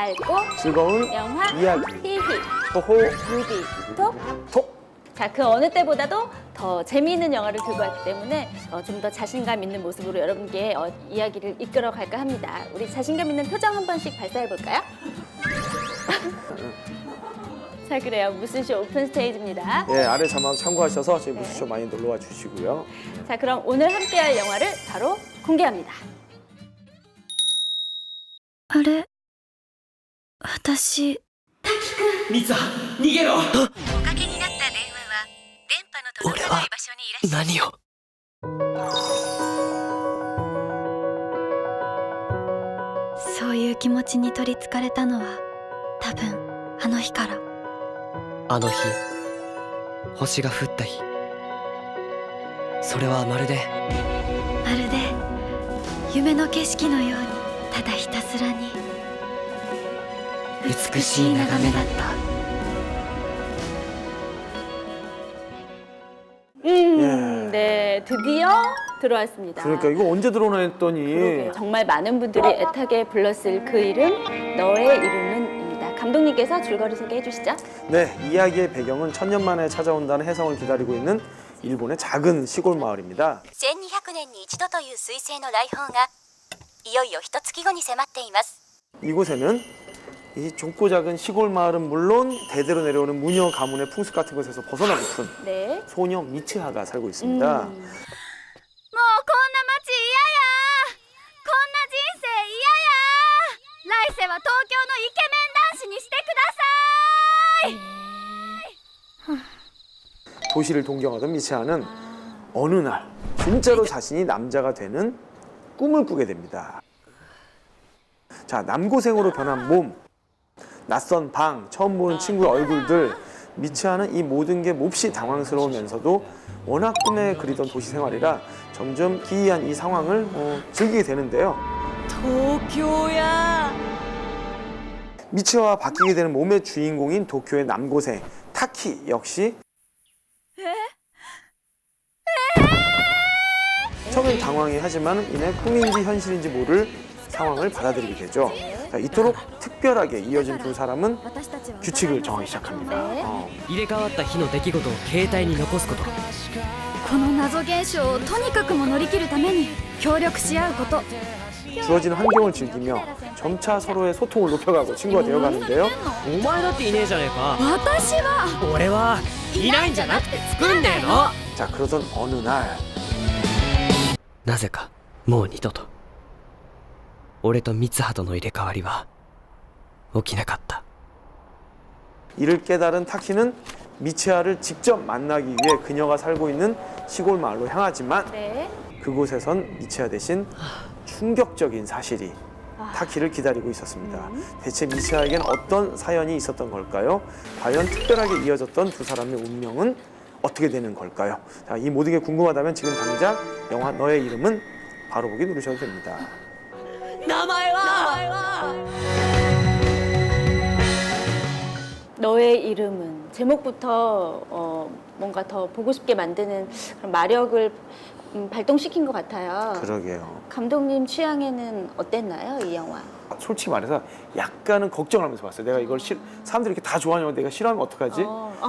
밝고 즐거운 영화 이야기. 히히 호호 무비 톡. 톡. 자, 그 어느 때보다도 더 재미있는 영화를 들고 왔기 때문에 좀 더 자신감 있는 모습으로 여러분께 이야기를 이끌어 갈까 합니다. 우리 자신감 있는 표정 한 번씩 발사해 볼까요? 자, 그래요. 무스쇼 오픈 스테이지입니다. 예, 아래 자막 참고하셔서 저희 무수쇼 많이 놀러와 주시고요. 자, 그럼 오늘 함께할 영화를 바로 공개합니다. あれ私ミツハ逃げろおかけになった電話は電波の届かない場所にいらっしゃい何をそういう気持ちに取りつかれたのは多分あの日から。あの日星が降った日それはまるでまるで夢の景色のようにただひたすらに美しい眺めだった。 네, 드디어 들어왔습니다. 그러니까 이거 언제 들어오나 했더니 그러게요. 정말 많은 분들이 애타게 불렀을 그 이름, 너의 이름은입니다. 감독님께서 줄거리 소개해 주시죠. 네, 이야기의 배경은 천년 만에 찾아온다는 혜성을 기다리고 있는 일본의 작은 시골 마을입니다. 1200年に一度という彗星の来訪がいよいよ一月後に迫っています。 이곳에는 이 좁고 작은 시골 마을은 물론 대대로 내려오는 무녀 가문의 풍습 같은 것에서 벗어나고픈 네. 소녀 미츠하가 살고 있습니다. もうこんな街嫌や。こんな人生嫌や。来世は東京のイケメン男子にしてください。 도시를 동경하던 미츠하는 어느 날 진짜로 자신이 남자가 되는 꿈을 꾸게 됩니다. 자, 남고생으로 변한 몸, 낯선 방, 처음 보는 친구의 얼굴들, 미츠하는 이 모든 게 몹시 당황스러우면서도 워낙 꿈에 그리던 도시 생활이라 점점 기이한 이 상황을 즐기게 되는데요. 東京や 미츠하와 바뀌게 되는 몸의 주인공인 도쿄의 남고생 타키 역시 처음엔 당황해 하지만 이내 꿈인지 현실인지 모를 상황을 받아들이게 되죠. 자, 이토록 특별하게 이어진 두 사람은 규칙을 정하기 시작합니다. 네. 入れ替わった日の出来事を携帯に残すことこの謎現象をとにかくも乗り切るために協力し合うこと。 주어진 환경을 즐기며 점차 서로의 소통을 높여가고 친구가 되어가는데요. お前だっていねえじゃねえか私は俺はいないんじゃなくて作んねえの 자, 그러던 어느 날 なぜかもう二度と俺とミツハとの入れ替わりは起きなかった 이를 깨달은 타키는 미츠하를 직접 만나기 위해 그녀가 살고 있는 시골 마을로 향하지만 네. 그곳에선 미츠하 대신 충격적인 사실이 타키를 기다리고 있었습니다. 대체 미츠하에겐 어떤 사연이 있었던 걸까요? 과연 특별하게 이어졌던 두 사람의 운명은 어떻게 되는 걸까요? 자, 이 모든 게 궁금하다면 지금 당장 영화 너의 이름은 바로 보기 누르셔도 됩니다. 名前は 너의 이름은 제목부터 뭔가 더 보고 싶게 만드는 그런 마력을 발동시킨 것 같아요. 그러게요. 감독님 취향에는 어땠나요, 이 영화? 솔직히 말해서 약간은 걱정을 하면서 봤어요. 내가 이걸 사람들이 이렇게 다 좋아하냐고 내가 싫어하면 어떡하지?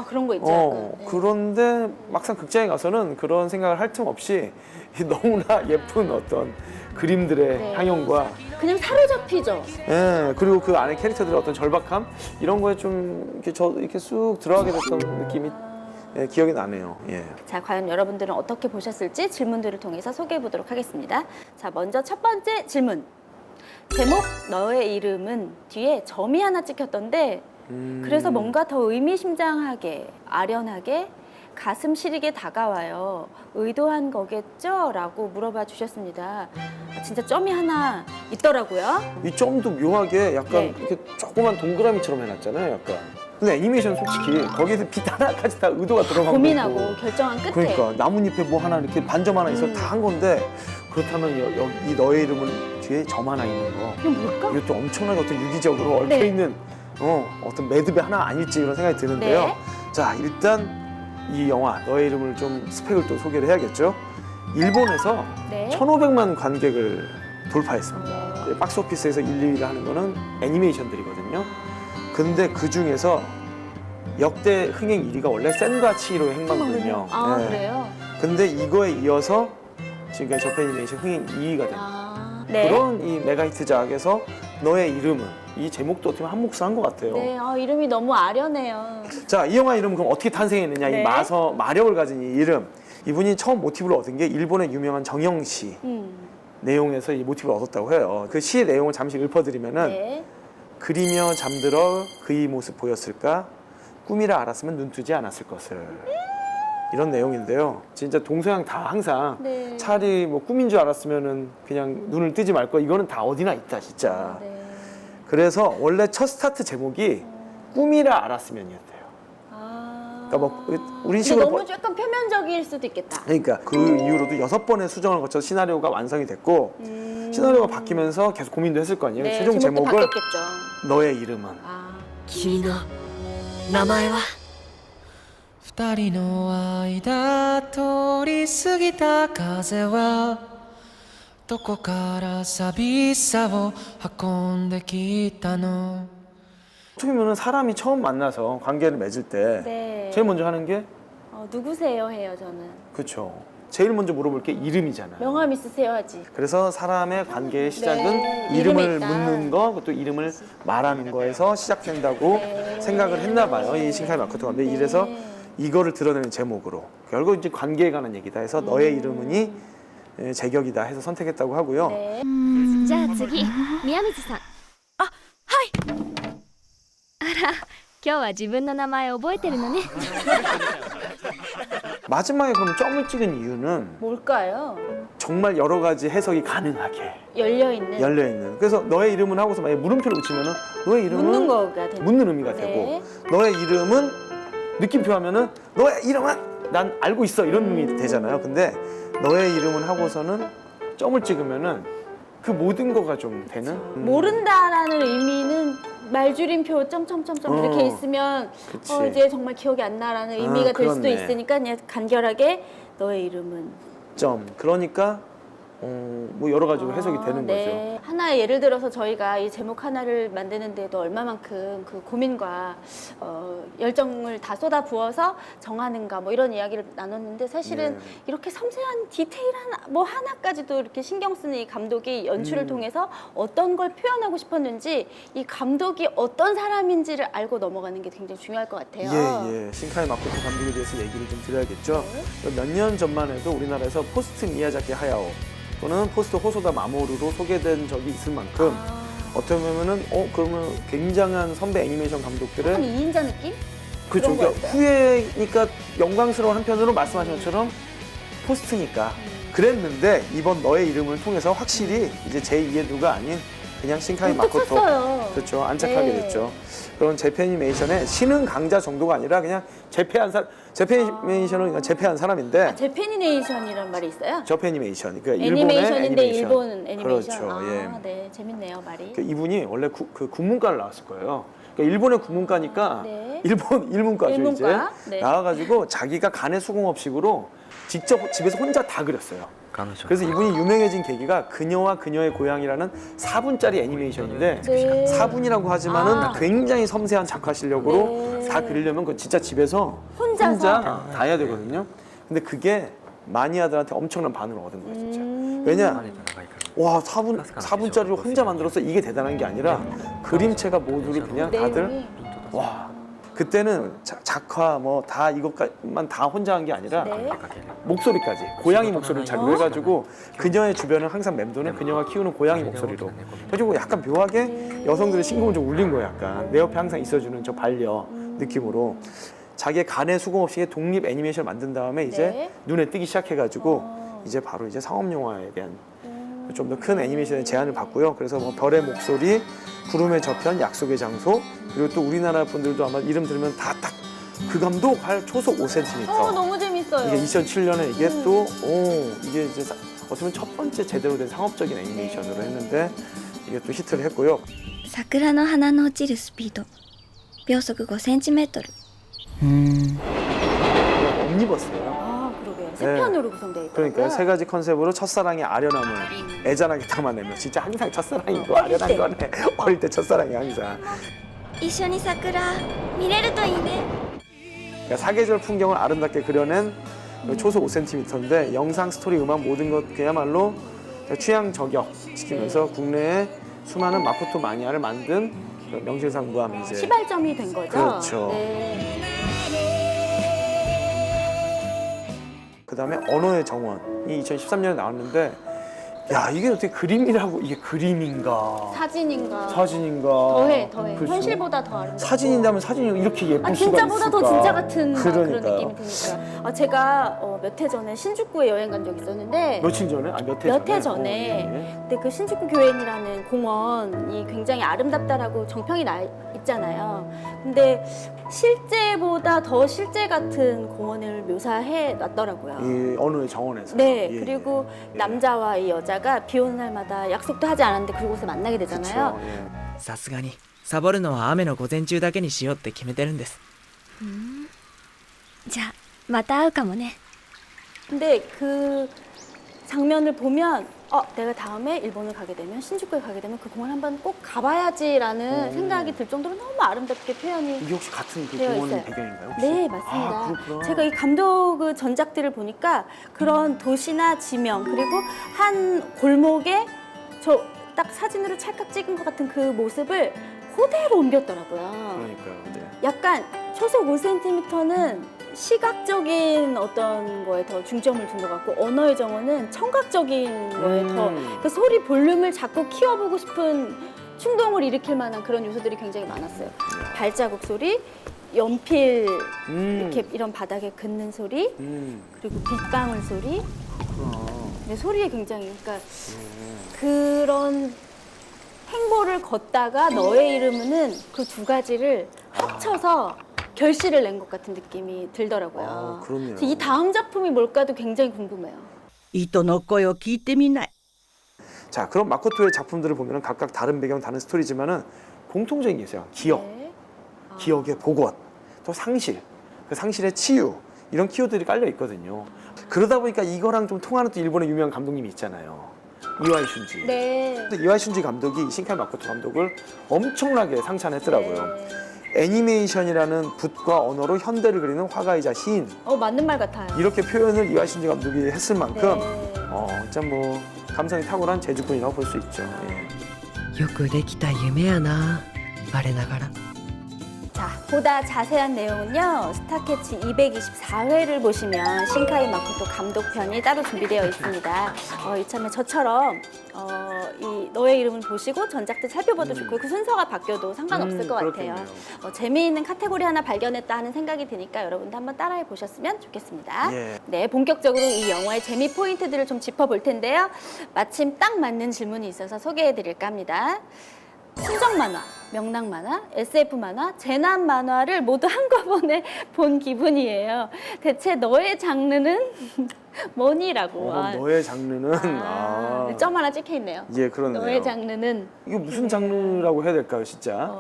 그런 거 있죠. 약간. 네. 그런데 막상 극장에 가서는 그런 생각을 할 틈 없이 너무나 예쁜 어떤 그림들의 네. 향연과 그냥 사로잡히죠. 예, 그리고 그 안에 캐릭터들의 어떤 절박함 이런 거에 좀 이렇게 쑥 들어가게 됐던 느낌이 예, 기억이 나네요. 예. 자, 과연 여러분들은 어떻게 보셨을지 질문들을 통해서 소개해 보도록 하겠습니다. 자, 먼저 첫 번째 질문. 제목 너의 이름은 뒤에 점이 하나 찍혔던데 그래서 뭔가 더 의미심장하게 아련하게 가슴 시리게 다가와요. 의도한 거겠죠? 라고 물어봐 주셨습니다. 진짜 점이 하나 있더라고요. 이 점도 묘하게 약간 네. 이렇게 조그만 동그라미처럼 해놨잖아요. 약간. 근데 애니메이션 솔직히 거기에서 빛 하나까지 다 의도가 들어간 고민하고 거고. 결정한 끝에 그러니까 나뭇잎에 뭐 하나 이렇게 반점 하나 있어 다 한 건데 그렇다면 이 너의 이름은 뒤에 점 하나 있는 거 이게 뭘까? 이것도 엄청나게 어떤 유기적으로 얽혀 네. 있는 어떤 매듭의 하나 아닐지 이런 생각이 드는데요. 네. 자, 일단 이 영화 너의 이름을 좀 스펙을 또 소개를 해야겠죠. 일본에서 네. 1,500만 관객을 돌파했습니다. 박스오피스에서 1, 2위를 하는 거는 애니메이션들이거든요. 근데 그 중에서 역대 흥행 1위가 원래 센과 치히로의 행방불명. 아 네. 그래요? 근데 이거에 이어서 지금까지 저편 애니메이션 흥행 2위가 됩니다. 아, 네. 그런 이 메가히트작에서 너의 이름은 이 제목도 어떻게 보면 한 몫을 한 것 같아요. 네, 이름이 너무 아련해요. 자, 이 영화 이름은 그럼 어떻게 탄생했느냐? 네. 이 마력을 가진 이 이름. 이분이 처음 모티브를 얻은 게 일본의 유명한 정영시 내용에서 이 모티브를 얻었다고 해요. 그 시의 내용을 잠시 읊어드리면은 네. 그리며 잠들어 그의 모습 보였을까? 꿈이라 알았으면 눈뜨지 않았을 것을. 이런 내용인데요. 진짜 동서양 다 항상 네. 차라리 뭐 꿈인 줄 알았으면은 그냥 눈을 뜨지 말 거. 이거는 다 어디나 있다 진짜. 네. 그래서 원래 첫 스타트 제목이 꿈이라 알았으면이었대요. 그러니까 뭐 우리 근데 식으로 너무 약간 표면적일 수도 있겠다. 그러니까 그 이후로도 6번의 수정을 거쳐서 시나리오가 완성이 됐고 시나리오가 바뀌면서 계속 고민도 했을 거 아니에요. 네, 최종 제목도 제목을 바뀌었겠죠. 너의 이름은. 아, 君の名前は二人の間通り過ぎた風はどこから寂しさを運んできたの 어떻게 보면 사람이 처음 만나서 관계를 맺을 때 네. 제일 먼저 하는 게 누구세요 해요 저는. 그렇죠. 제일 먼저 물어볼 게 이름이잖아요. 명함 있으세요 하지. 그래서 사람의 관계의 시작은 네, 이름을 이름에 있다. 묻는 거, 또 이름을 말하는 거에서 시작된다고 네. 생각을 했나 봐요. 이 신카이 마코토가. 근데 이래서 이거를 드러내는 제목으로 결국 이제 관계에 관한 얘기다 해서 너의 이름은이 제격이다 해서 선택했다고 하고요. 네. じゃあ次宮水さんあはいあら今日は自分の名前覚えてるのね 마지막에 그럼 점을 찍은 이유는 뭘까요? 정말 여러 가지 해석이 가능하게 열려 있는. 열려 있는. 그래서 너의 이름은 하고서 만약에 물음표를 붙이면은 너의 이름은 묻는 거가 되는. 묻는 의미가 네. 되고 너의 이름은 느낌표 하면은 너의 이름은 난 알고 있어 이런 의미 되잖아요. 근데 너의 이름은 하고서는 점을 찍으면은 그 모든 거가 좀 되는. 모른다라는 의미는 말줄임표 점점점점 이렇게 있으면 그치. 이제 정말 기억이 안 나라는 의미가 될 수도 그렇네. 있으니까 그냥 간결하게 너의 이름은. 점. 그러니까 뭐 여러 가지로 해석이 되는 네. 하나 예를 들어서 저희가 이 제목 하나를 만드는데도 얼마만큼 그 고민과 열정을 다 쏟아 부어서 정하는가 뭐 이런 이야기를 나눴는데 사실은 네. 이렇게 섬세한 디테일한 뭐 하나까지도 이렇게 신경 쓰는 이 감독이 연출을 통해서 어떤 걸 표현하고 싶었는지 이 감독이 어떤 사람인지를 알고 넘어가는 게 굉장히 중요할 것 같아요. 예, 예. 신카이 마코토 감독에 대해서 얘기를 좀 드려야겠죠. 몇 년 전만 해도 우리나라에서 포스트 미야자키 하야오 또는 포스트 호소다 마모루로 소개된 적이 있을 만큼 어떻게 보면은 그러면 굉장한 선배 애니메이션 한 감독들의 2인자 느낌? 그렇죠. 그런 그러니까 거였어요. 후회니까 영광스러운 한편으로 말씀하신 것처럼 포스트니까 그랬는데 이번 너의 이름을 통해서 확실히 이제 제2의 누가 아닌 그냥 신카이 마코토 쳤어요. 그렇죠. 안착하게 네. 됐죠. 그런 재패니메이션의 신흥 강자 정도가 아니라 그냥 재패한 사람, 재패니메이션은 그냥 재패한 사람인데 재패니네이션이란 말이 있어요? 저패니메이션, 그러니까 일본의 애니메이션인데 애니메이션. 일본 애니메이션. 그렇죠. 예. 네, 재밌네요 말이. 그러니까 이분이 원래 그 국문과를 나왔을 거예요. 그러니까 일본의 국문과니까 네. 일본 일문과죠 일문과. 이제 네. 나와가지고 자기가 간의 수공업식으로 직접 집에서 혼자 다 그렸어요. 彼女 그래서 이분이 유명해진 계기가 그녀와 그녀의 고향이라는 4분짜리 애니메이션인데 네. 4분이라고 하지만은 아. 굉장히 섬세한 작화 실력으로 네. 다 그리려면 그 진짜 집에서 혼자서? 혼자 다 해야 되거든요. 근데 그게 마니아들한테 엄청난 반응을 얻은 거예요, 진짜. 왜냐? 와, 4분짜리로 혼자 만들어서 이게 대단한 게 아니라 그림체가 모두를 그냥 다들 내용이. 와. 그때는 작화 뭐 다 이것만 다 혼자 한 게 아니라 네. 목소리까지 고양이 목소리를 잘 해가지고 그녀의 주변을 항상 맴도는 그녀가 키우는 고양이 목소리로 그래가지고 약간 묘하게 여성들의 심금을 좀 울린 거예요. 약간 내 옆에 항상 있어주는 저 반려 느낌으로 자기의 간의 수공업식의 독립 애니메이션을 만든 다음에 이제 네. 눈에 뜨기 시작해가지고 이제 바로 이제 상업 영화에 대한 좀 더 큰 애니메이션의 제안을 받고요. 그래서 뭐 별의 목소리, 구름의 저편, 약속의 장소 그리고 또 우리나라 분들도 아마 이름 들으면 다 딱 그 감독 할 초속 5cm. 너무 재밌어요. 이게 2007년에 이게 또 이게 이제 어떻게 보면 첫 번째 제대로 된 상업적인 애니메이션으로 했는데 이게 또 히트를 했고요. 桜の花の落ちるスピード秒速5cmうん 옴니버스예요. 아, 그러게. 세 편으로 구성되어 있더라고요. 그러니까 세 가지 컨셉으로 첫사랑의 아련함을 애잔하게 담아내면 진짜 항상 첫사랑이고 아련한 때. 거네. 어릴 때 첫사랑이 항상. 一緒に桜見れるといいね 그러니까 사계절 풍경을 아름답게 그려낸 초속 5cm인데 영상, 스토리, 음악 모든 것 그야말로 취향 저격 시키면서 국내에 수많은 마코토 마니아를 만든 명실상부한 이제 시발점이 된 거죠. 그렇죠. 네. 그다음에 언어의 정원이 2013년에 나왔는데 야 이게 어떻게 그림이라고 이게 그림인가 사진인가. 사진인가 더해. 그렇죠. 현실보다 더 아름다워. 사진인다면 사진이 이렇게 예쁠 아, 수가 진짜보다 더 있을까? 진짜 같은 막 그런 그러니까요. 느낌이 드니까. 제가 몇 해 전에 신주쿠에 여행 간 적이 있었는데 며칠 전에? 아, 몇 해 몇 해 전에? 전에 근데 그 신주쿠 교엔이라는 공원이 굉장히 아름답다라고 정평이 나 있잖아요. 근데 실제보다 더 실제 같은 공원을 묘사해 놨더라고요. 이 언어의 정원에서. 네, 예, 그리고 예. 남자와 이 여자가 비 오는 날마다 약속도 하지 않았는데 그곳에 만나게 되잖아요. 그쵸, 예. さすがにサボるのは雨の午前中だけにしようって決めてるんですじゃあまた会うかもね 근데 그 장면을 보면 내가 다음에 일본을 가게 되면 신주쿠에 가게 되면 그 공원 한번 꼭 가봐야지라는 생각이 들 정도로 너무 아름답게 표현이 이게 혹시 같은 그 되어 공원 있어요. 배경인가요? 혹시? 네, 맞습니다. 아, 그렇구나. 제가 이 감독 그 전작들을 보니까 그런 도시나 지명 그리고 한 골목에 저 딱 사진으로 찰칵 찍은 것 같은 그 모습을 그대로 옮겼더라고요. 그러니까요. 네. 약간 초속 5cm는 시각적인 어떤 거에 더 중점을 둔 것 같고 언어의 정원은 청각적인 거에 더 그 소리 볼륨을 자꾸 키워보고 싶은 충동을 일으킬 만한 그런 요소들이 굉장히 많았어요. 발자국 소리, 연필 이렇게 이런 바닥에 긋는 소리, 그리고 빗방울 소리. 근데 소리에 굉장히 그러니까 그런 행보를 걷다가 너의 이름은 그 두 가지를 합쳐서 결실을 낸 것 같은 느낌이 들더라고요. 아, 그렇네요. 그래서 이 다음 작품이 뭘까도 굉장히 궁금해요. 人の声を聞いてみない。 자, 그럼 마코토의 작품들을 보면 각각 다른 배경, 다른 스토리지만은 공통적인 게 있어요. 기억, 네. 기억의 복원, 또 상실, 그 상실의 치유 이런 키워드들이 깔려 있거든요. 그러다 보니까 이거랑 좀 통하는 또 일본의 유명한 감독님이 있잖아요. 이와이 슌지. 네. 근데 이와이 슌지 감독이 신카이 마코토 감독을 엄청나게 상찬했더라고요. 애니메이션이라는 붓과 언어로 현대를 그리는 화가이자 시인. 맞는 말 같아요. 이렇게 표현을 이와이 슌지 감독이 했을 만큼 네. 진짜 뭐 감성이 탁월한 재주꾼이라고 볼 수 있죠. 예. よくできた夢やな我ながら 자, 보다 자세한 내용은요. 스타캐치 224회를 보시면 신카이 마코토 감독편이 따로 준비되어 있습니다. 이참에 저처럼 이 너의 이름을 보시고 전작들 살펴봐도 좋고 그 순서가 바뀌어도 상관없을 것 같아요. 그렇겠네요. 재미있는 카테고리 하나 발견했다 하는 생각이 드니까 여러분도 한번 따라해 보셨으면 좋겠습니다. 예. 네, 본격적으로 이 영화의 재미 포인트들을 좀 짚어볼 텐데요. 마침 딱 맞는 질문이 있어서 소개해 드릴까 합니다. 순정 만화, 명랑 만화, SF 만화, 재난 만화를 모두 한꺼번에 본 기분이에요. 대체 너의 장르는 뭐니라고. 너의 장르는 점 하나 찍혀 있네요. 예, 그렇네요. 너의 장르는 이거 무슨 장르라고 해야 될까요, 진짜?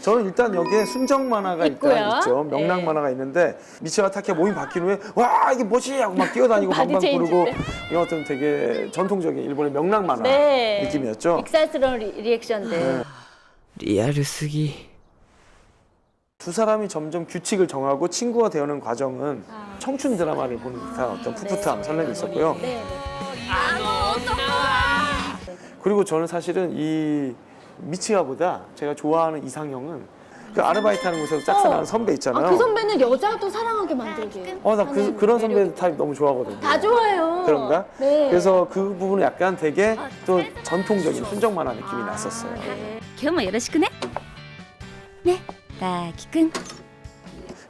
저는 일단 여기에 순정 만화가 있고요. 일단 있죠. 명랑 네. 만화가 있는데 미치와 타케 몸이 바뀐 후에 와 이게 뭐지 하고 막 뛰어다니고 바디 방방 체인지 부르고 때. 이런 어떤 되게 전통적인 일본의 명랑 만화 네. 느낌이었죠. 익살스러운 리액션들. リアルすぎ 두 사람이 점점 규칙을 정하고 친구가 되어가는 과정은 청춘 드라마를 보는 듯한 어떤 풋풋함, 설렘이 있었고요. 네. 그리고 저는 사실은 이 미치아보다 제가 좋아하는 이상형은 그 아르바이트하는 곳에서 짝사랑하는 선배 있잖아요. 그 선배는 여자도 사랑하게 만들게. 나 하는 그런 선배 매력이 타입 너무 좋아하거든요. 다 좋아요. 그런가? 네. 그래서 그 부분은 약간 되게 또 전통적인 순정 만화 느낌이 났었어요. 네. 今日もよろしくねね大輝くん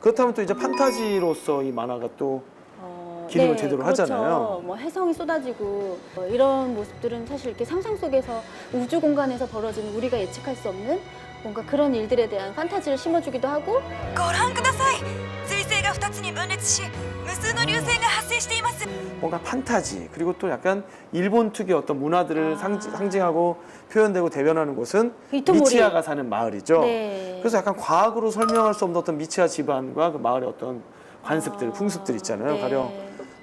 그렇다면 또 이제 판타지로서 이 만화가 또 기능을 제대로 그렇죠. 하잖아요. 뭐 해성이 쏟아지고 이런 모습들은 사실 이렇게 상상 속에서 우주 공간에서 벌어지는 우리가 예측할 수 없는 뭔가 그런 일들에 대한 판타지를 심어주기도 하고 ご覧ください彗星が2つに分裂し無数の流星が発生しています 뭔가 판타지 그리고 또 약간 일본 특유의 어떤 문화들을 상징하고 표현되고 대변하는 곳은 이토모리. 미치아가 사는 마을이죠. 네. 그래서 약간 과학으로 설명할 수 없는 어떤 미치아 집안과 그 마을의 어떤 관습들, 풍습들 있잖아요. 네. 가령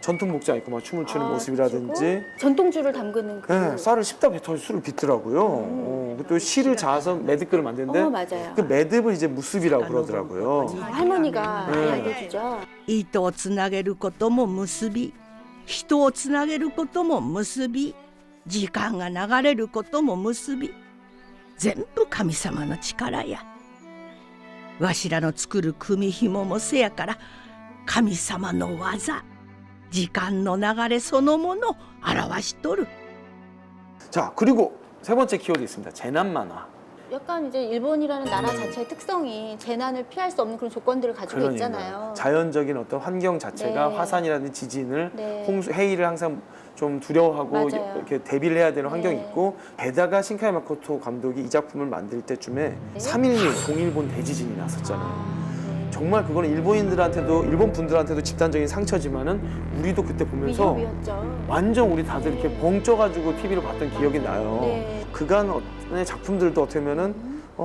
전통 복장 입고 막 춤을 추는 모습이라든지 그리고 전통주를 담그는 그. 네, 쌀을 씹다 뱉어 술을 빚더라고요. 또 실을 자아서 매듭글을 만드는데 맞아요. 그 매듭을 이제 무습이라고 그러더라고요. 할머니가 네. 알려주죠. 糸をつなげることも結び人をつなげることも結び時間が流れることも結び全部神様の力やわしらの作る組紐もせやから神様の技時間の流れそのものを表しとる 자, 그리고 세 번째 키워드 있습니다. 재난 만화. 약간 이제 일본이라는 나라 자체의 특성이 재난을 피할 수 없는 그런 조건들을 가지고 있잖아요. 자연적인 어떤 환경 자체가 네. 화산이라든지 지진을 네. 홍수, 해일을 항상 좀 두려워하고 맞아요. 이렇게 대비를 해야 되는 환경이 네. 있고 게다가 신카이 마코토 감독이 이 작품을 만들 때쯤에 네. 3.16 동일본 대지진이 났었잖아요. 네. 정말 그거는 일본인들한테도 일본 분들한테도 집단적인 상처지만은 우리도 그때 보면서 위협이었죠. 완전 우리 다들 이렇게 네. 벙쪄가지고 TV로 봤던 기억이 나요. 네. 그간의 작품들도 어떻게 보면은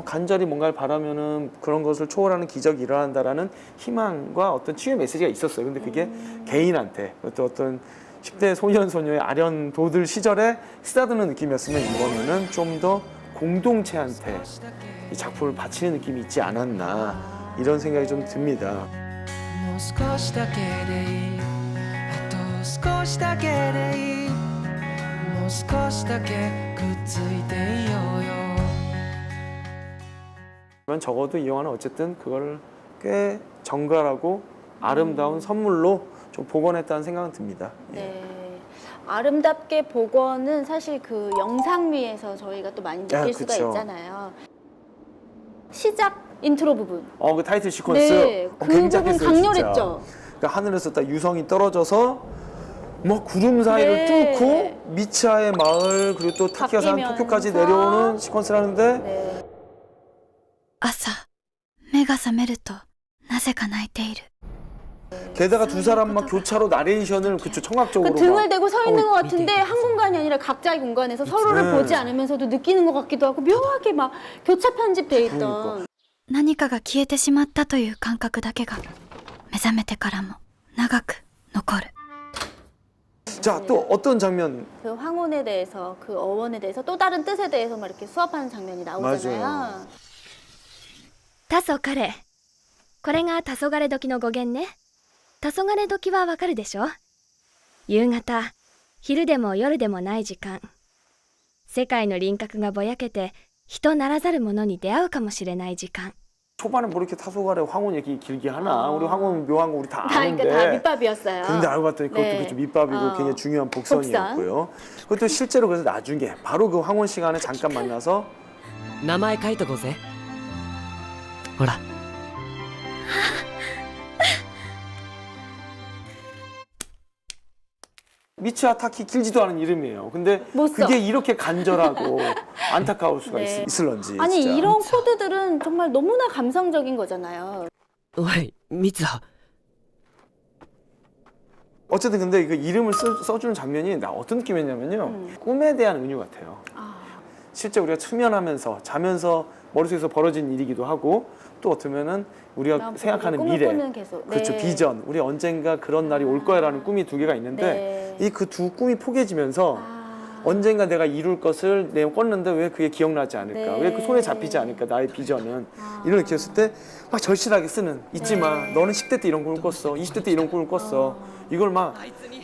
간절히 뭔가를 바라면은 그런 것을 초월하는 기적이 일어난다라는 희망과 어떤 치유의 메시지가 있었어요. 근데 그게 개인한테 또 어떤 10대 소년 소녀의 아련도들 시절에 쓰다드는 느낌이었으면 이번에는 좀 더 공동체한테 이 작품을 바치는 느낌이 있지 않았나 이런 생각이 좀 듭니다. もう少しだけでいいあと少しだけでいいもう少しだけくっついていようよ 적어도 이 영화는 어쨌든 그거를 꽤 정갈하고 아름다운 선물로 좀 복원했다는 생각은 듭니다. 네. 아름답게 복원은 사실 그 영상미에서 저희가 또 많이 느낄 수가 그쵸. 있잖아요. 시작 인트로 부분. 그 타이틀 시퀀스 네, 그 부분 굉장했어요, 강렬했죠. 진짜. 그러니까 하늘에서 딱 유성이 떨어져서 뭐 구름 사이를 네. 뚫고 미치아의 마을 그리고 또 타키야산 바뀌면서. 도쿄까지 내려오는 시퀀스라는데 네. 朝目が覚めるとなぜか泣いている 게다가 두 사람 막 교차로 나레이션을 그쵸 청각적으로 그 등을 막 대고 서 있는 것 밑에 같은데 한 공간이 아니라 각자의 공간에서 서로를 네. 보지 않으면서도 느끼는 것 같기도 하고 묘하게 막 교차 편집돼 있던. 그러니까. 何かが消えてしまったという感覚だけが目覚めてからも長く残る 자, 또 어떤 장면 그 황혼에 대해서 그 어원에 대해서 또 다른 뜻에 대해서 막 이렇게 수업하는 장면이 나오잖아요. 맞아요. 黄昏これが黄昏時の語源ね黄昏時はわかるでしょ夕方昼でも夜でもない時間世界の輪郭がぼやけて人ならざるものに出会うかもしれない時間 초반에 뭐 이렇게 타소가래 황혼 얘기 길게 하나 우리 황혼 묘한 거 우리 다 다 아는데 그러니까 다 밑밥이었어요. 근데 알고 봤더니 그것도 네. 그렇죠. 밑밥이고 굉장히 중요한 복선이었고요. 그것도 실제로 그래서 나중에 바로 그 황혼 시간에 잠깐 만나서 名前書いとこうぜほら 미치아 타키 길지도 않은 이름이에요. 근데 못 써. 그게 이렇게 간절하고 안타까울 수가 네. 있을런지. 아니 진짜. 이런 코드들은 정말 너무나 감성적인 거잖아요. おい三葉 어쨌든 근데 그 이름을 써주는 장면이 나 어떤 느낌이었냐면요. 꿈에 대한 은유 같아요. 실제 우리가 수면하면서 자면서 머릿속에서 벌어진 일이기도 하고 또 어쩌면은 우리가 생각하는 꿈을 미래 꾸는 계속. 그렇죠. 네. 비전. 우리 언젠가 그런 날이 올 거야라는 꿈이 두 개가 있는데 네. 이 그 두 꿈이 포개지면서 아. 언젠가 내가 이룰 것을 내가 꿨는데 왜 그게 기억나지 않을까? 네. 왜 그 손에 잡히지 않을까? 나의 비전은 이런 느꼈을 때 막 절실하게 쓰는 잊지 마. 너는 10대 때 이런 꿈을 꿨어. 20대 때 이런 꿈을 꿨어. 이걸 막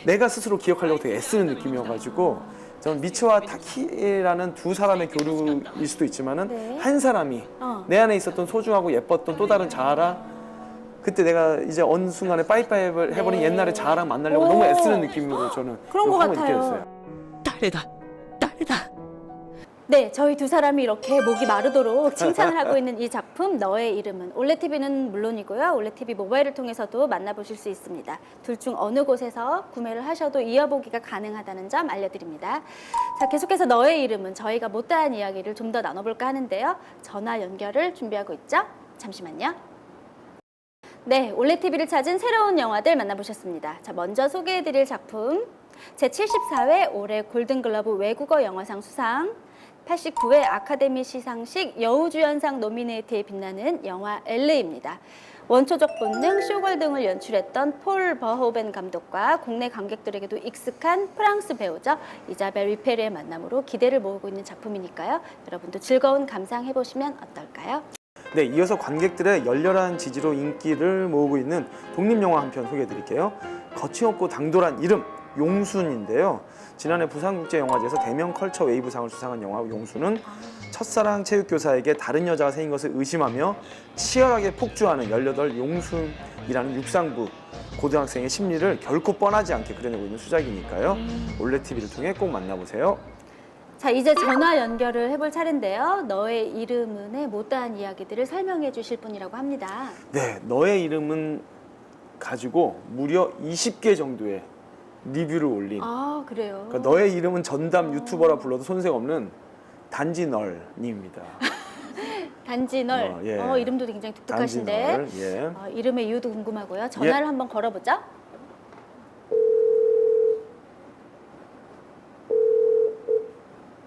내가 스스로 기억하려고 되게 애쓰는 느낌이어가지고 저는 미츠와 타키라는 두 사람의 교류일 수도 있지만은 네. 한 사람이 내 안에 있었던 소중하고 예뻤던 또 다른 자아라 그때 내가 이제 어느 순간에 빠이빠이 해버린 네. 옛날의 자아랑 만나려고 너무 애쓰는 느낌으로 저는 그런 것 한번 같아요. 느껴졌어요. 誰だ誰だ 네, 저희 두 사람이 이렇게 목이 마르도록 칭찬을 하고 있는 이 작품 너의 이름은 올레TV는 물론이고요. 올레TV 모바일을 통해서도 만나보실 수 있습니다. 둘 중 어느 곳에서 구매를 하셔도 이어보기가 가능하다는 점 알려드립니다. 자, 계속해서 너의 이름은 저희가 못다한 이야기를 좀 더 나눠볼까 하는데요. 전화 연결을 준비하고 있죠. 잠시만요. 네, 올레TV를 찾은 새로운 영화들 만나보셨습니다. 자, 먼저 소개해드릴 작품 제74회 올해 골든글러브 외국어 영화상 수상 89회 아카데미 시상식 여우주연상 노미네이트에 빛나는 영화 엘레입니다. 원초적 본능, 쇼걸 등을 연출했던 폴 버호벤 감독과 국내 관객들에게도 익숙한 프랑스 배우죠. 이자벨 위페르의 만남으로 기대를 모으고 있는 작품이니까요. 여러분도 즐거운 감상해보시면 어떨까요? 네, 이어서 관객들의 열렬한 지지로 인기를 모으고 있는 독립영화 한 편 소개해드릴게요. 거침없고 당돌한 이름, 용순인데요. 지난해 부산국제영화제에서 대명 컬처 웨이브상을 수상한 영화 용순은 첫사랑 체육교사에게 다른 여자가 생긴 것을 의심하며 치열하게 폭주하는 18 용순이라는 육상부 고등학생의 심리를 결코 뻔하지 않게 그려내고 있는 수작이니까요. 올레TV를 통해 꼭 만나보세요. 자, 이제 전화 연결을 해볼 차례인데요. 너의 이름은의 못다한 이야기들을 설명해 주실 분이라고 합니다. 네, 너의 이름은 가지고 무려 20개 정도의 리뷰를 올린 아, 그래요? 그러니까 너의 이름은 전담 유튜버라 불러도 손색 없는 단지널님입니다. 단지널. 예. 이름도 굉장히 독특하신데. 단지널, 예. 이름의 이유도 궁금하고요. 전화를 한번 걸어보죠.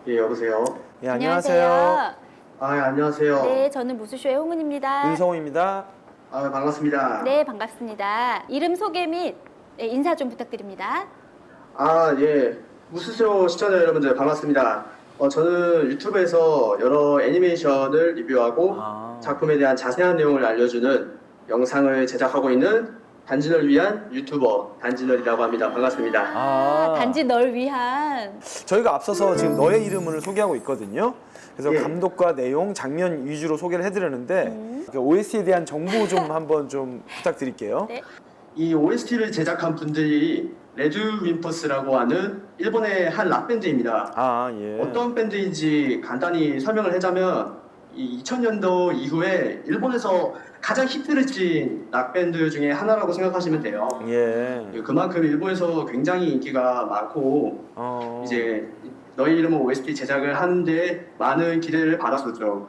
예, 여보세요. 예, 안녕하세요. 아, 예, 안녕하세요. 네, 저는 무수쇼의 홍은입니다. 윤성호입니다. 아, 반갑습니다. 네, 반갑습니다. 이름 소개 및 인사 좀 부탁드립니다. 아, 예. 무수쇼 시청자 여러분들 반갑습니다. 저는 유튜브에서 여러 애니메이션을 리뷰하고 작품에 대한 자세한 내용을 알려주는 영상을 제작하고 있는 단지널 위한 유튜버 단지널이라고 합니다. 반갑습니다. 단지 널 위한. 저희가 앞서서 지금 너의 이름을 소개하고 있거든요. 그래서 예. 감독과 내용, 장면 위주로 소개를 해드렸는데 그 OST에 대한 정보 좀 한번 좀 부탁드릴게요. 네. 이 OST를 제작한 분들이 레드 윈퍼스라고 하는 일본의 한 락밴드입니다. 아, 예. 어떤 밴드인지 간단히 설명을 하자면 이 2000년도 이후에 일본에서 가장 히트를 친 락밴드 중에 하나라고 생각하시면 돼요. 예. 그만큼 일본에서 굉장히 인기가 많고 이제 너의 이름은 OST 제작을 하는데 많은 기대를 받았었죠.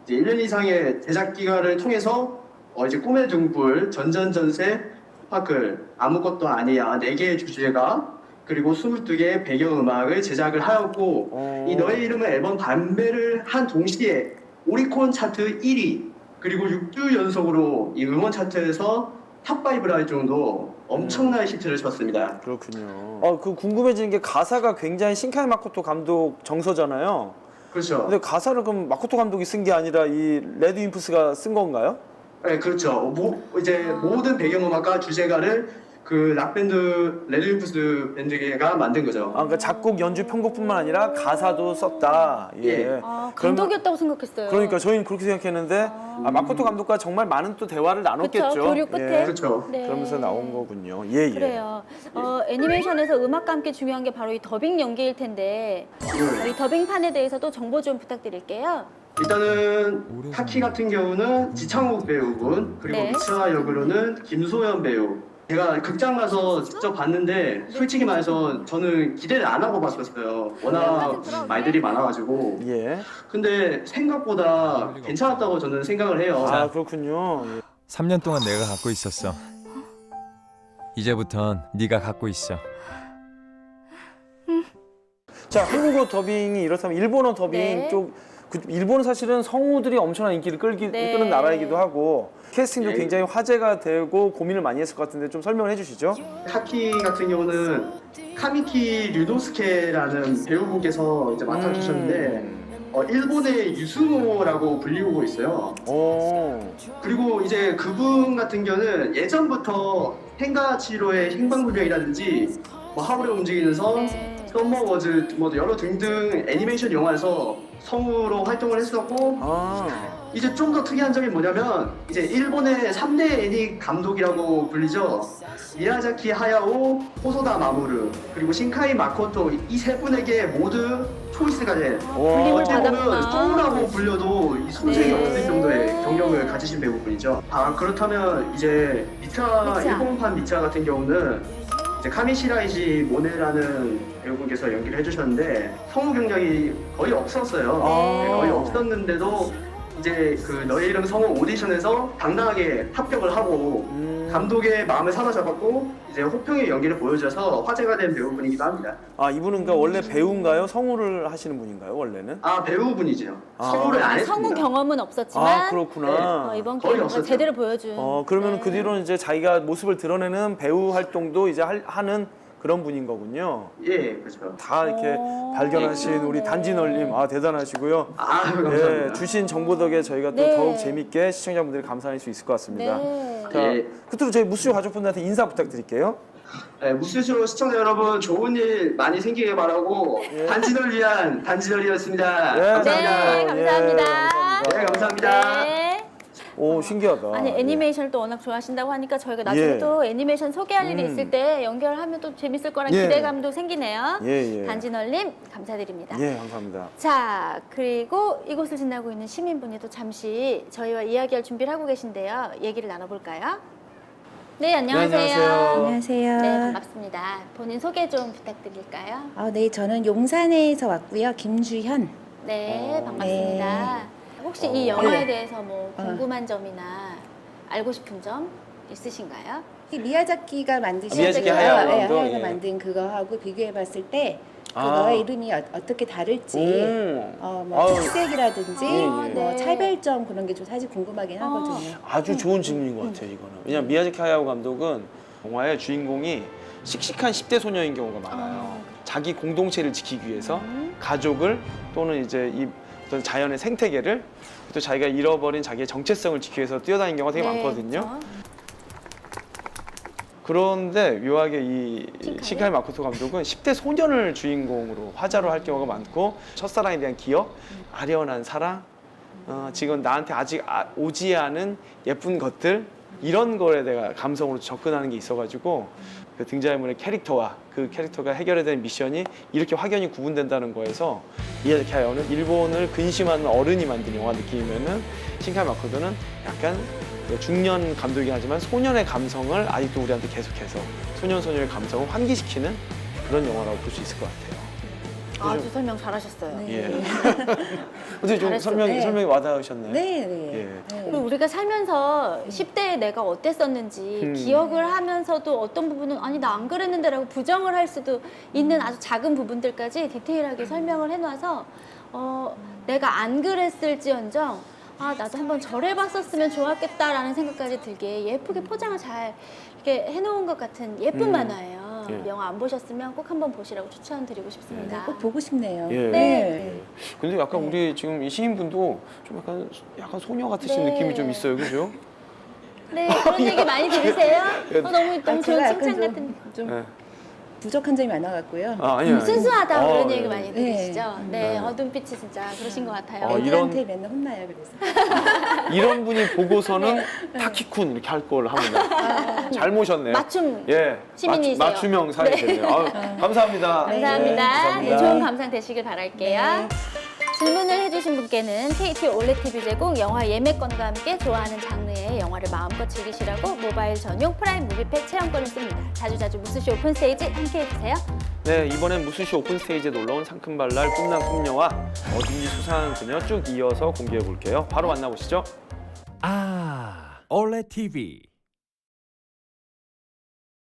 이제 1년 이상의 제작 기간을 통해서 이제 꿈의 등불, 전전전세, 스파클, 아무것도 아니야, 4개의 주제가 그리고 22개의 배경음악을 제작을 하였고 이 너의 이름은 앨범 발매를 한 동시에 오리콘 차트 1위 그리고 6주 연속으로 이 음원 차트에서 탑5를 할 정도 엄청난 히트를 쳤습니다. 그렇군요. 그 궁금해지는 게 가사가 굉장히 신카이 마코토 감독 정서잖아요. 그렇죠. 근데 가사를 그럼 마코토 감독이 쓴 게 아니라 이 레드 윈프스가 쓴 건가요? 네, 그렇죠. 이제 모든 배경음악과 주제가를 그 락밴드 레드윈프스 밴드가 만든 거죠. 그러니까 작곡, 연주, 편곡뿐만 아니라 가사도 썼다. 예. 예. 감독이었다고 생각했어요. 그러니까 저희는 그렇게 생각했는데 마코토 감독과 정말 많은 또 대화를 나눴겠죠. 그쵸, 교류 끝에. 예. 그렇죠. 네. 그러면서 나온 거군요. 예, 예. 그래요. 애니메이션에서 음악과 함께 중요한 게 바로 이 더빙 연기일 텐데 이 더빙판에 대해서도 정보 좀 부탁드릴게요. 일단은 타키 같은 경우는 지창욱 배우분 그리고 네. 미츠하 역으로는 김소연 배우. 제가 극장 가서 직접 봤는데 솔직히 말해서 저는 기대를 안 하고 봤었어요. 워낙 말들이 많아가지고. 예. 근데 생각보다 괜찮았다고 저는 생각을 해요. 아, 그렇군요. 예. 3년 동안 내가 갖고 있었어. 이제부턴 네가 갖고 있어. 자, 한국어 더빙이 이렇다면 일본어 더빙 네. 쪽 일본은 사실은 성우들이 엄청난 인기를 끄는 나라이기도 하고 캐스팅도 예. 굉장히 화제가 되고 고민을 많이 했을 것 같은데 좀 설명을 해주시죠. 타키 같은 경우는 카미키 류노스케라는 배우분께서 이제 맡아주셨는데 일본의 유승호라고 불리우고 있어요. 그리고 이제 그분 같은 경우는 예전부터 행가치로의 행방불명이라든지 뭐 하울의 움직이는 섬, 썸머워즈 뭐 여러 등등 애니메이션 영화에서 성우로 활동을 했었고 이제 좀 더 특이한 점이 뭐냐면 이제 일본의 3대 애니 감독이라고 불리죠. 미야자키 하야오, 호소다 마모루 그리고 신카이 마코토 이 세 분에게 모두 초이스가 돼. 불림을 어떻게 보면 받았구나. 소우라고 불려도 이 손색이 네. 없을 정도의 경력을 가지신 배우분이죠. 그렇다면 이제 미차 일본판 미차 같은 경우는 이제 카미시라이지 모네라는 배우분께서 연기를 해주셨는데 성우 경력이 거의 없었어요. 네. 거의 없었는데도 이제 그 너의 이름 성우 오디션에서 당당하게 합격을 하고 감독의 마음을 사로잡았고 이제 호평의 연기를 보여줘서 화제가 된 배우분이기도 합니다. 아 이분은 그러니까 원래 배우인가요? 성우를 하시는 분인가요? 원래는? 아 배우분이죠. 아. 성우를 안 했습니다. 성우 경험은 없었지만 아 그렇구나. 이번 거의 기회에 뭔가 없었죠. 제대로 보여준. 그러면 네. 그 뒤로는 이제 자기가 모습을 드러내는 배우 활동도 이제 하는 그런 분인 거군요. 예, 그렇죠. 다 이렇게 발견하신 우리 네. 단진얼님, 아 대단하시고요. 아 감사합니다. 예, 주신 정보 덕에 저희가 또 네. 더욱 재밌게 시청자분들이 감상할 수 있을 것 같습니다. 네. 자, 예. 끝으로 저희 무수쇼 가족분들한테 인사 부탁드릴게요. 네, 무스쇼 시청자 여러분 좋은 일 많이 생기길 바라고 단진을 위한 단진얼이었습니다. 예, 감사합니다. 네, 감사합니다. 네, 감사합니다. 네. 오 신기하다. 아니 애니메이션을 또 워낙 좋아하신다고 하니까 저희가 나중에 예. 또 애니메이션 소개할 일이 있을 때 연결하면 또 재밌을 거란 예. 기대감도 생기네요. 예, 예. 단진얼님 감사드립니다. 예, 감사합니다. 자, 그리고 이곳을 지나고 있는 시민분이 또 잠시 저희와 이야기할 준비를 하고 계신데요. 얘기를 나눠볼까요? 네, 안녕하세요. 네, 안녕하세요. 안녕하세요. 네, 반갑습니다. 본인 소개 좀 부탁드릴까요? 네, 저는 용산에서 왔고요. 김주현. 네, 반갑습니다. 혹시 이 영화에 대해서 뭐 궁금한 점이나 알고 싶은 점 있으신가요? 미야자키가 만드신 미야자키 그거, 하야오 네, 감독, 하야오가 예. 만든 그거하고 비교해봤을 때 그 아. 너의 이름이 어떻게 다를지, 뭐 아유. 특색이라든지, 예, 예. 뭐 네. 차별점 그런 게 좀 사실 궁금하긴 하거든요. 아주 좋은 질문인 것 같아요, 이거는. 왜냐면 미야자키 하야오 감독은 영화의 주인공이 씩씩한 10대 소녀인 경우가 많아요. 자기 공동체를 지키기 위해서 가족을 또는 이제 이 어떤 자연의 생태계를 또 자기가 잃어버린 자기의 정체성을 지키기 위해서 뛰어다니는 경우가 되게 많거든요. 그렇죠. 그런데 묘하게 이 신카이 마코토 감독은 10대 소년을 주인공으로 화자로 할 경우가 많고 첫사랑에 대한 기억, 아련한 사랑, 지금 나한테 아직 오지 않은 예쁜 것들 이런 거에 내가 감성으로 접근하는 게 있어가지고 그 등장인물의 캐릭터와 그 캐릭터가 해결해야 되는 미션이 이렇게 확연히 구분된다는 거에서 미야자키 하야오는 일본을 근심하는 어른이 만든 영화 느낌이면은 신카이 마코토는 약간 중년 감독이긴 하지만 소년의 감성을 아직도 우리한테 계속해서 소년의 감성을 환기시키는 그런 영화라고 볼 수 있을 것 같아요. 아주 설명 잘하셨어요. 네. 예. 어떻게 좀 잘했어. 설명이 와닿으셨나요? 네, 네. 예. 네. 그리고 우리가 살면서 10대에 내가 어땠었는지 기억을 하면서도 어떤 부분은 아니 나 안 그랬는데라고 부정을 할 수도 있는 아주 작은 부분들까지 디테일하게 설명을 해놔서 내가 안 그랬을지언정 나도 한번 저래봤었으면 좋았겠다라는 생각까지 들게 예쁘게 포장을 잘 이렇게 해놓은 것 같은 예쁜 만화예요. 예. 영화 안 보셨으면 꼭 한번 보시라고 추천드리고 싶습니다. 꼭 보고 싶네요. 예. 네. 근데 약간 우리 지금 이 시인분도 좀 약간 소녀 같으신 네. 느낌이 좀 있어요, 그죠? 네, 그런 얘기 많이 들으세요? 너무 제가 좋은 약간 칭찬 같은. 좀 예. 부족한 점이 많아갖고요. 아니요. 순수하다 그런 예. 얘기 많이 네. 들으시죠? 네, 눈빛이 진짜 그러신 것 같아요. 애들한테 맨날 혼나요, 그래서. 이런 분이 보고서는 타키쿤 이렇게 할 걸 합니다. 잘 모셨네요. 맞춤 예. 시민이세요. 맞춤형 사회시네요. 감사합니다. 감사합니다. 네, 네, 좋은 감상 되시길 바랄게요. 질문을 해주신 분께는 KT 올레 TV 제공 영화 예매권과 함께 좋아하는 장르의 영화를 마음껏 즐기시라고 모바일 전용 프라임 무비팩 체험권을 씁니다. 자주자주 무스쇼 오픈 스테이지 함께 해주세요. 네, 이번엔 무스쇼 오픈 스테이지에 놀러온 상큼발랄 꿈남 꿈녀와 어딘지 수상한 그녀 쭉 이어서 공개해 볼게요. 바로 만나보시죠. 올레 TV